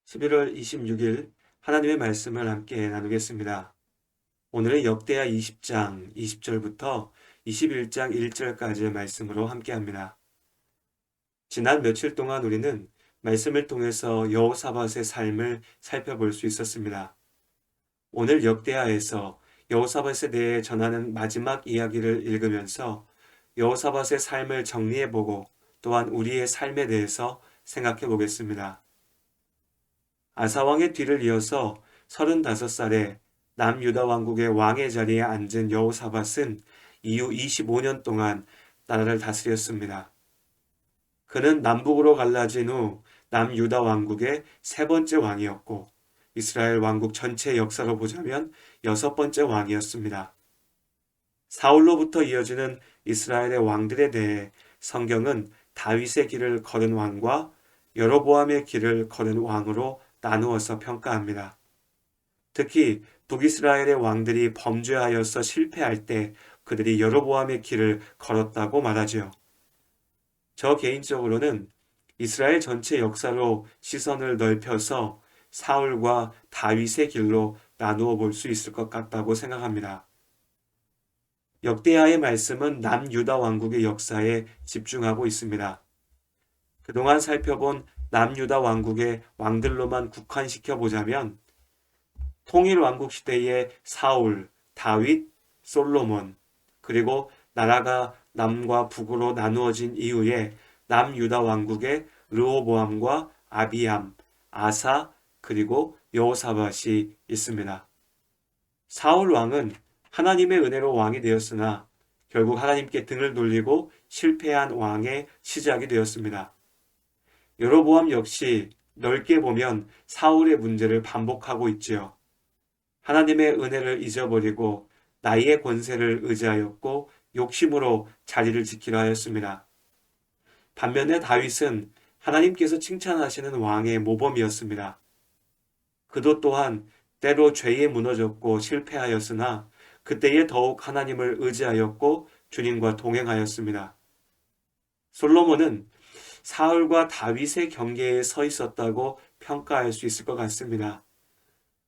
11월 26일 하나님의 말씀을 함께 나누겠습니다. 오늘은 역대하 20장 20절부터 21장 1절까지의 말씀으로 함께합니다. 지난 며칠 동안 우리는 말씀을 통해서 여호사밧의 삶을 살펴볼 수 있었습니다. 오늘 역대하에서 여호사밧에 대해 전하는 마지막 이야기를 읽으면서 여호사밧의 삶을 정리해보고 또한 우리의 삶에 대해서 생각해 보겠습니다. 아사왕의 뒤를 이어서 35살에 남유다 왕국의 왕의 자리에 앉은 여호사밧은 이후 25년 동안 나라를 다스렸습니다. 그는 남북으로 갈라진 후 남유다 왕국의 세 번째 왕이었고 이스라엘 왕국 전체 역사로 보자면 여섯 번째 왕이었습니다. 사울로부터 이어지는 이스라엘의 왕들에 대해 성경은 다윗의 길을 걸은 왕과 여로보암의 길을 걸은 왕으로 나누어서 평가합니다. 특히 북이스라엘의 왕들이 범죄하여서 실패할 때 그들이 여로보암의 길을 걸었다고 말하지요. 저 개인적으로는 이스라엘 전체 역사로 시선을 넓혀서 사울과 다윗의 길로 나누어 볼 수 있을 것 같다고 생각합니다. 역대하의 말씀은 남유다 왕국의 역사에 집중하고 있습니다. 그동안 살펴본 남유다 왕국의 왕들로만 국한시켜 보자면 통일 왕국 시대의 사울, 다윗, 솔로몬, 그리고 나라가 남과 북으로 나누어진 이후에 남유다 왕국의 르호보암과 아비암, 아사, 그리고 여호사밧이 있습니다. 사울 왕은 하나님의 은혜로 왕이 되었으나 결국 하나님께 등을 돌리고 실패한 왕의 시작이 되었습니다. 여로보암 역시 넓게 보면 사울의 문제를 반복하고 있지요. 하나님의 은혜를 잊어버리고 나의 권세를 의지하였고 욕심으로 자리를 지키려 하였습니다. 반면에 다윗은 하나님께서 칭찬하시는 왕의 모범이었습니다. 그도 또한 때로 죄에 무너졌고 실패하였으나 그때에 더욱 하나님을 의지하였고 주님과 동행하였습니다. 솔로몬은 사울과 다윗의 경계에 서 있었다고 평가할 수 있을 것 같습니다.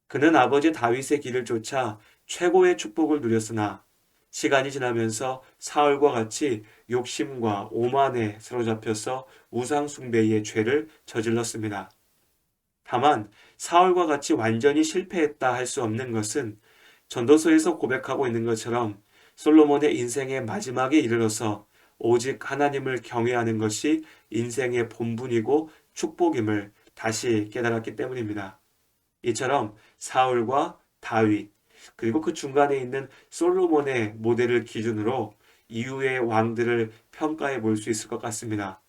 그는 아버지 다윗의 길을 쫓아 최고의 축복을 누렸으나 시간이 지나면서 사울과 같이 욕심과 오만에 사로잡혀서 우상숭배의 죄를 저질렀습니다. 다만 사울과 같이 완전히 실패했다 할 수 없는 것은 전도서에서 고백하고 있는 것처럼 솔로몬의 인생의 마지막에 이르러서 오직 하나님을 경외하는 것이 인생의 본분이고 축복임을 다시 깨달았기 때문입니다. 이처럼 사울과 다윗, 그리고 그 중간에 있는 솔로몬의 모델을 기준으로 이후의 왕들을 평가해 볼 수 있을 것 같습니다.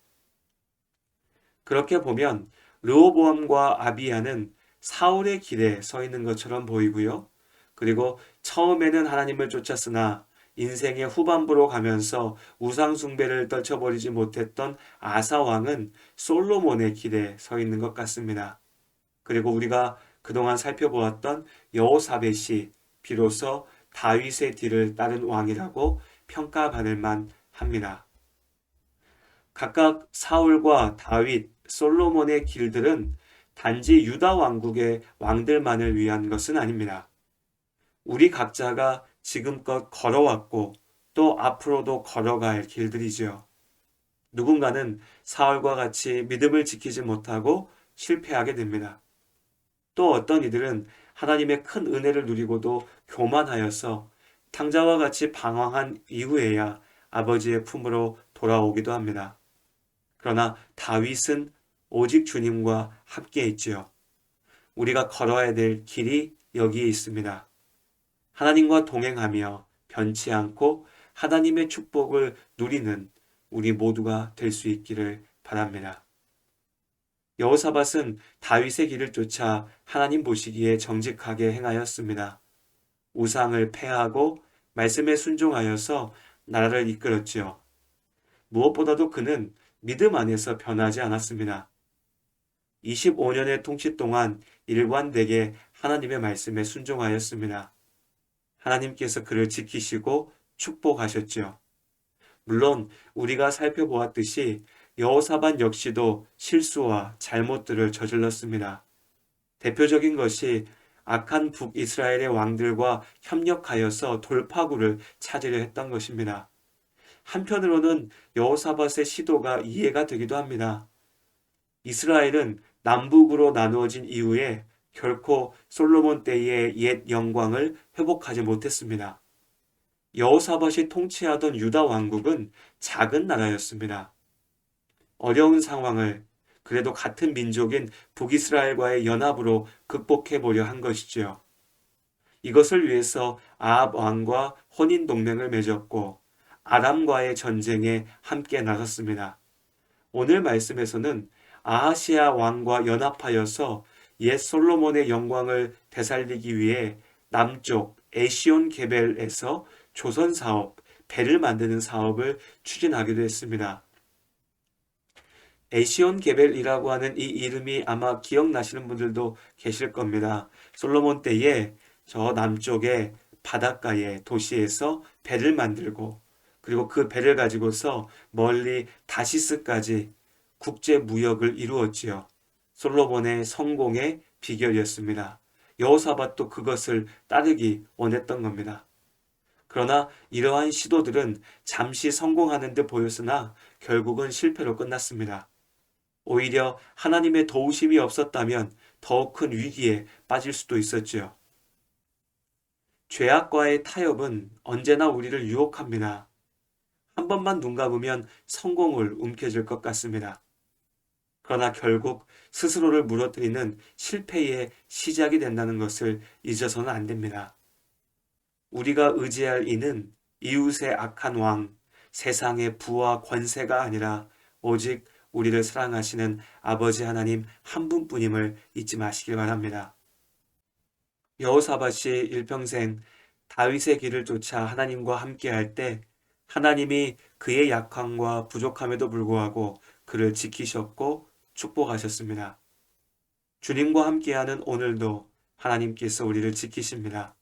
그렇게 보면 르호보암과 아비야는 사울의 길에 서 있는 것처럼 보이고요. 그리고 처음에는 하나님을 쫓았으나 인생의 후반부로 가면서 우상숭배를 떨쳐버리지 못했던 아사 왕은 솔로몬의 길에 서 있는 것 같습니다. 그리고 우리가 그동안 살펴보았던 여호사밧이 비로소 다윗의 뒤를 따른 왕이라고 평가받을 만합니다. 각각 사울과 다윗, 솔로몬의 길들은 단지 유다 왕국의 왕들만을 위한 것은 아닙니다. 우리 각자가 지금껏 걸어왔고 또 앞으로도 걸어갈 길들이지요. 누군가는 사울과 같이 믿음을 지키지 못하고 실패하게 됩니다. 또 어떤 이들은 하나님의 큰 은혜를 누리고도 교만하여서 탕자와 같이 방황한 이후에야 아버지의 품으로 돌아오기도 합니다. 그러나 다윗은 오직 주님과 함께 있지요. 우리가 걸어야 될 길이 여기에 있습니다. 하나님과 동행하며 변치 않고 하나님의 축복을 누리는 우리 모두가 될 수 있기를 바랍니다. 여호사밧은 다윗의 길을 쫓아 하나님 보시기에 정직하게 행하였습니다. 우상을 폐하고 말씀에 순종하여서 나라를 이끌었지요. 무엇보다도 그는 믿음 안에서 변하지 않았습니다. 25년의 통치 동안 일관되게 하나님의 말씀에 순종하였습니다. 하나님께서 그를 지키시고 축복하셨지요. 물론 우리가 살펴보았듯이 여호사밧 역시도 실수와 잘못들을 저질렀습니다. 대표적인 것이 악한 북이스라엘의 왕들과 협력하여서 돌파구를 찾으려 했던 것입니다. 한편으로는 여호사밧의 시도가 이해가 되기도 합니다. 이스라엘은 남북으로 나누어진 이후에 결코 솔로몬 때의 옛 영광을 회복하지 못했습니다. 여호사밧이 통치하던 유다 왕국은 작은 나라였습니다. 어려운 상황을 그래도 같은 민족인 북이스라엘과의 연합으로 극복해 보려 한 것이지요. 이것을 위해서 아합 왕과 혼인 동맹을 맺었고 아람과의 전쟁에 함께 나섰습니다. 오늘 말씀에서는 아하시아 왕과 연합하여서 옛 솔로몬의 영광을 되살리기 위해 남쪽 에시온 게벨에서 조선 사업, 배를 만드는 사업을 추진하기도 했습니다. 에시온 게벨이라고 하는 이 이름이 아마 기억나시는 분들도 계실 겁니다. 솔로몬 때에 저 남쪽의 바닷가의 도시에서 배를 만들고 그리고 그 배를 가지고서 멀리 다시스까지 국제 무역을 이루었지요. 솔로몬의 성공의 비결이었습니다. 여호사밧도 그것을 따르기 원했던 겁니다. 그러나 이러한 시도들은 잠시 성공하는 듯 보였으나 결국은 실패로 끝났습니다. 오히려 하나님의 도우심이 없었다면 더욱 큰 위기에 빠질 수도 있었지요. 죄악과의 타협은 언제나 우리를 유혹합니다. 한 번만 눈 감으면 성공을 움켜쥘 것 같습니다. 그러나 결국 스스로를 무너뜨리는 실패의 시작이 된다는 것을 잊어서는 안 됩니다. 우리가 의지할 이는 이웃의 악한 왕, 세상의 부와 권세가 아니라 오직 우리를 사랑하시는 아버지 하나님 한 분뿐임을 잊지 마시길 바랍니다. 여호사밧이 일평생 다윗의 길을 쫓아 하나님과 함께할 때 하나님이 그의 약함과 부족함에도 불구하고 그를 지키셨고 축복하셨습니다. 주님과 함께하는 오늘도 하나님께서 우리를 지키십니다.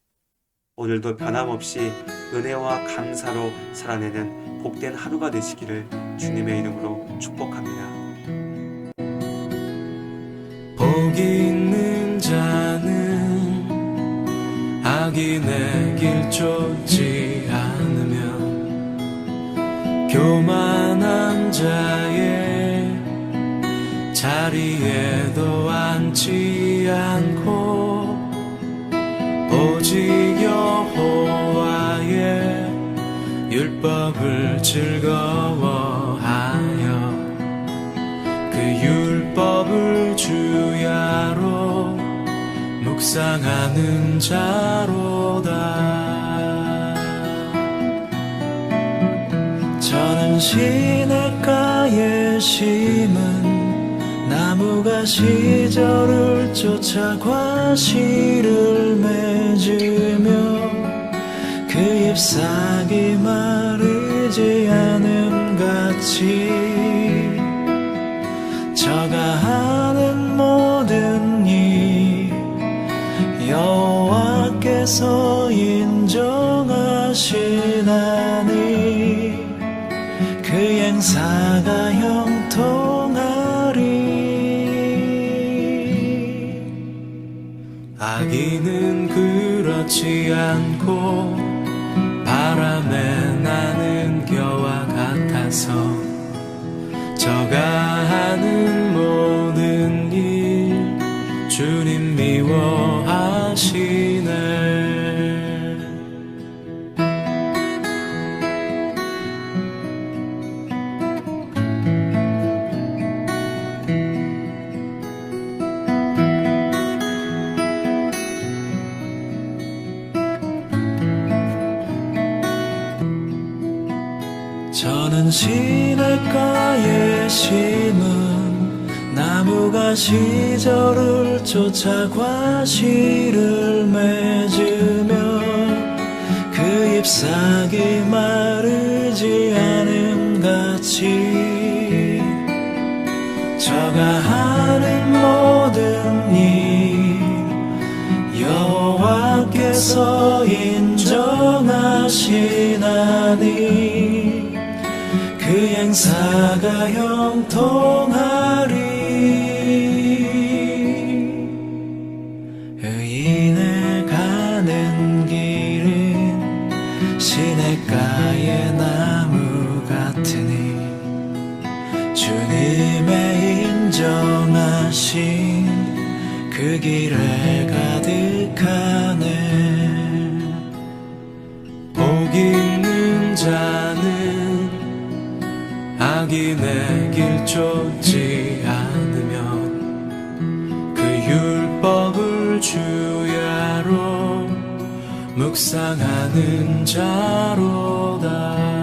오늘도 변함없이 은혜와 감사로 살아내는 복된 하루가 되시기를 주님의 이름으로 축복합니다. 복이 있는 자는 악인의 길 쫓지 않으며 교만한 자의 자리에도 앉지 않고 오직 여호와의 율법을 즐거워하여 그 율법을 주야로 묵상하는 자로다. 저는 시냇가에 심은 나무가 시절을 쫓아 과실을 맺으며 그 잎사귀 마르지 않음 같이 저가 하는 모든 일 여호와께서 인정하시나니 그 행사가 형통하리. 악인은 그렇지 않고 바람에 나는 겨와 같아서 저가 하는 모든 일 주님 미워하시네. 저는 시냇가에 심은 나무가 시절을 쫓아 과실을 맺으며 그 잎사귀 마르지 않음 같이 저가 하는 모든 일 여호와께서 인정하시나니 그 행사가 형통하리. 주님의 인정하신 그 길에 가득하네. 복 있는 자는 악인의 길 쫓지 않으며 그 율법을 주야로 묵상하는 자로다.